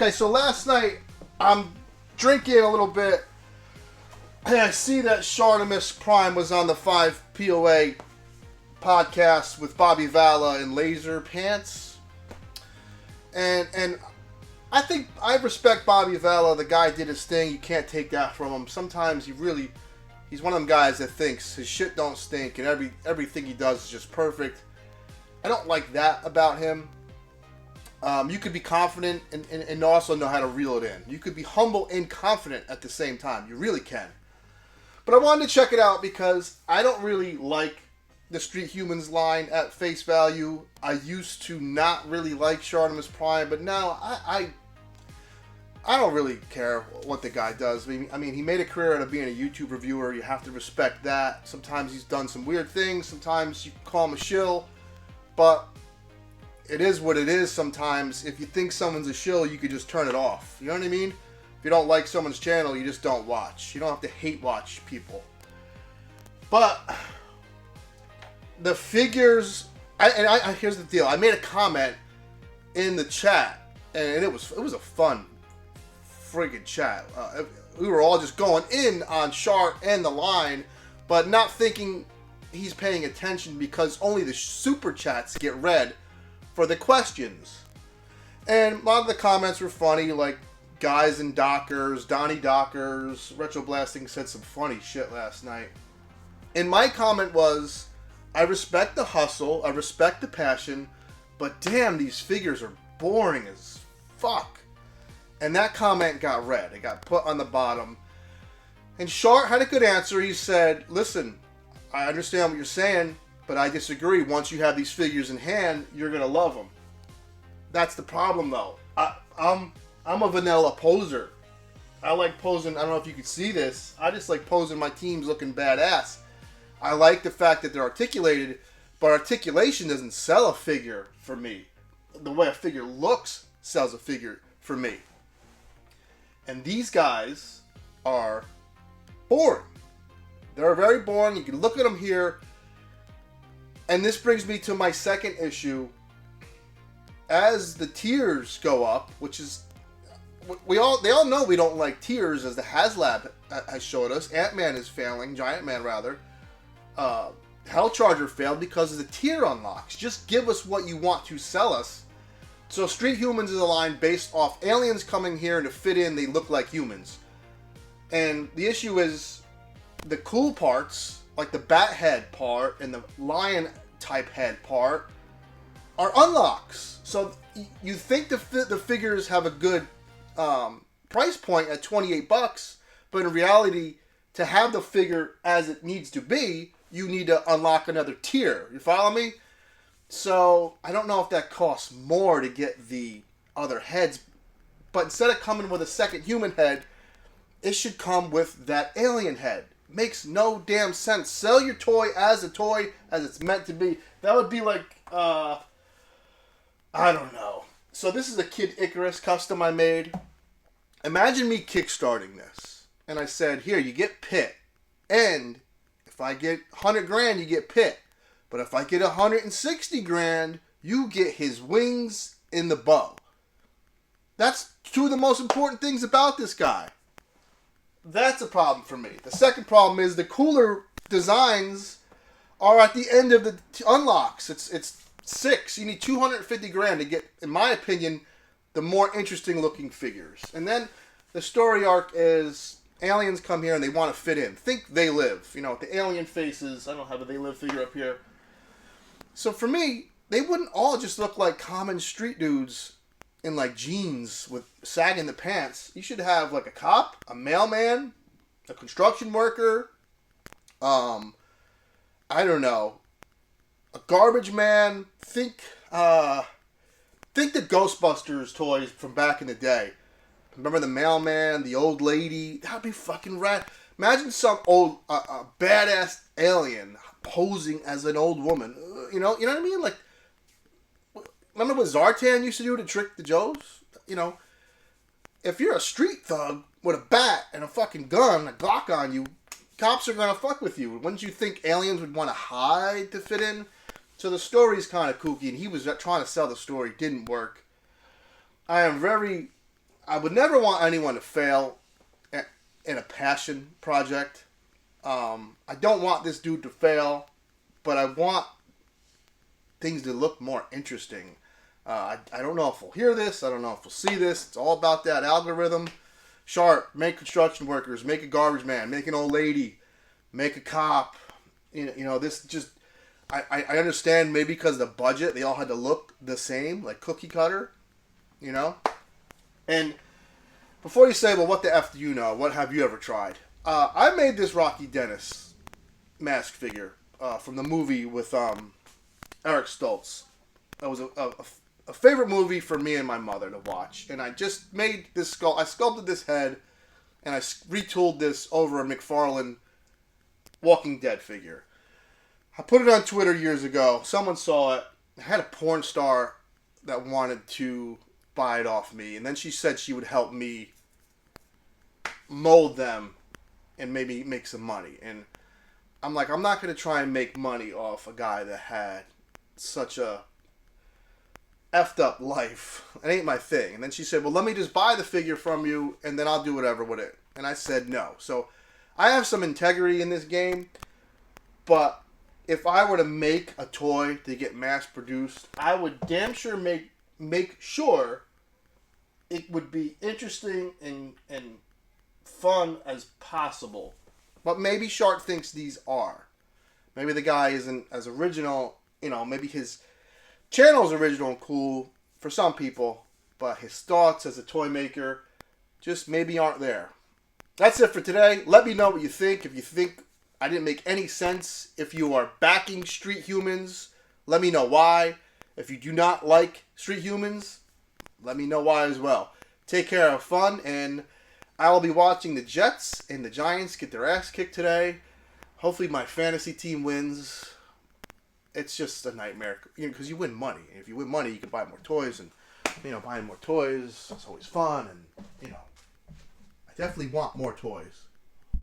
Okay, so last night I'm drinking a little bit, and I see that Shartimus Prime was on the 5 POA podcast with Bobby Valla and Laser Pants, and I think I respect Bobby Valla. The guy did his thing. You can't take that from him. Sometimes he's one of them guys that thinks his shit don't stink and everything he does is just perfect. I don't like that about him. You could be confident and also know how to reel it in. You could be humble and confident at the same time. You really can. But I wanted to check it out because I don't really like the Street Humans line at face value. I used to not really like Shartimus Prime, but now I don't really care what the guy does. I mean, he made a career out of being a YouTube reviewer. You have to respect that. Sometimes he's done some weird things. Sometimes you call him a shill. But it is what it is sometimes. If you think someone's a shill, you could just turn it off. You know what I mean? If you don't like someone's channel, you just don't watch. You don't have to hate watch people. But the figures... here's the deal. I made a comment in the chat, and it was a fun friggin' chat. We were all just going in on Shart and the line, but not thinking he's paying attention because only the super chats get read for the questions. And a lot of the comments were funny, like Guys and Dockers, Donnie Dockers, Retro Blasting said some funny shit last night. And my comment was, I respect the hustle, I respect the passion, but damn, these figures are boring as fuck. And that comment got read. It got put on the bottom. And Shart had a good answer. He said, listen, I understand what you're saying, but I disagree. Once you have these figures in hand, you're going to love them. That's the problem, though. I'm a vanilla poser. I like posing. I don't know if you can see this. I just like posing my teams looking badass. I like the fact that they're articulated, but articulation doesn't sell a figure for me. The way a figure looks sells a figure for me. And these guys are boring. They're very boring. You can look at them here. And this brings me to my second issue. As the tiers go up, which is... they all know we don't like tiers, as the HasLab has showed us. Ant-Man is failing. Giant Man, rather. Hellcharger failed because of the tier unlocks. Just give us what you want to sell us. So Street Humans is a line based off aliens coming here, and to fit in, they look like humans. And the issue is the cool parts, like the bat head part and the lion type head part, are unlocks. So you think the figures have a good price point at $28, but in reality, to have the figure as it needs to be, you need to unlock another tier. You follow me? So, I don't know if that costs more to get the other heads, but instead of coming with a second human head, it should come with that alien head. Makes no damn sense. Sell your toy as it's meant to be. That would be like, I don't know. So this is a Kid Icarus custom I made. Imagine me kickstarting this. And I said, here, you get Pit. And if I get 100 grand, you get Pit. But if I get 160 grand, you get his wings in the bow. That's two of the most important things about this guy. That's a problem for me. The second problem is the cooler designs are at the end of the unlocks. It's 6. You need 250 grand to get, in my opinion, the more interesting looking figures. And then the story arc is aliens come here and they want to fit in. Think They Live. You know, with the alien faces. I don't have a They Live figure up here. So for me, they wouldn't all just look like common street dudes in like jeans with sagging the pants. You should have like a cop, a mailman, a construction worker, I don't know, a garbage man. Think the Ghostbusters toys from back in the day. Remember the mailman, the old lady? That'd be fucking rad. Imagine some old badass alien posing as an old woman. You know what I mean? Like, remember what Zartan used to do to trick the Joes? You know, if you're a street thug with a bat and a fucking gun, a Glock on you, cops are gonna fuck with you. Wouldn't you think aliens would want to hide to fit in? So the story's kind of kooky, and he was trying to sell the story. Didn't work. I am very I would never want anyone to fail in a passion project. I don't want this dude to fail, but I want things to look more interesting. I don't know if we'll hear this. I don't know if we'll see this. It's all about that algorithm. Sharp, make construction workers, make a garbage man, make an old lady, make a cop. This just... I understand maybe because of the budget, they all had to look the same, like cookie cutter, And before you say, well, what the F do you know? What have you ever tried? I made this Rocky Dennis mask figure from the movie with Eric Stoltz. That was a favorite movie for me and my mother to watch. And I just made this skull. I sculpted this head, and I retooled this over a McFarlane Walking Dead figure. I put it on Twitter years ago. Someone saw it. I had a porn star that wanted to buy it off me. And then she said she would help me mold them and maybe make some money. And I'm like, I'm not going to try and make money off a guy that had such a effed up life. It ain't my thing. And then she said, well, let me just buy the figure from you and then I'll do whatever with it. And I said no. So I have some integrity in this game, but if I were to make a toy to get mass produced, I would damn sure make sure it would be interesting and fun as possible. But maybe Shark thinks these are. Maybe the guy isn't as original. Maybe his channel is original and cool for some people, but his thoughts as a toy maker just maybe aren't there. That's it for today. Let me know what you think. If you think I didn't make any sense, if you are backing Street Humans, let me know why. If you do not like Street Humans, let me know why as well. Take care, have fun, and I will be watching the Jets and the Giants get their ass kicked today. Hopefully my fantasy team wins. It's just a nightmare, because you win money. And if you win money, you can buy more toys, and buying more toys is always fun, and I definitely want more toys.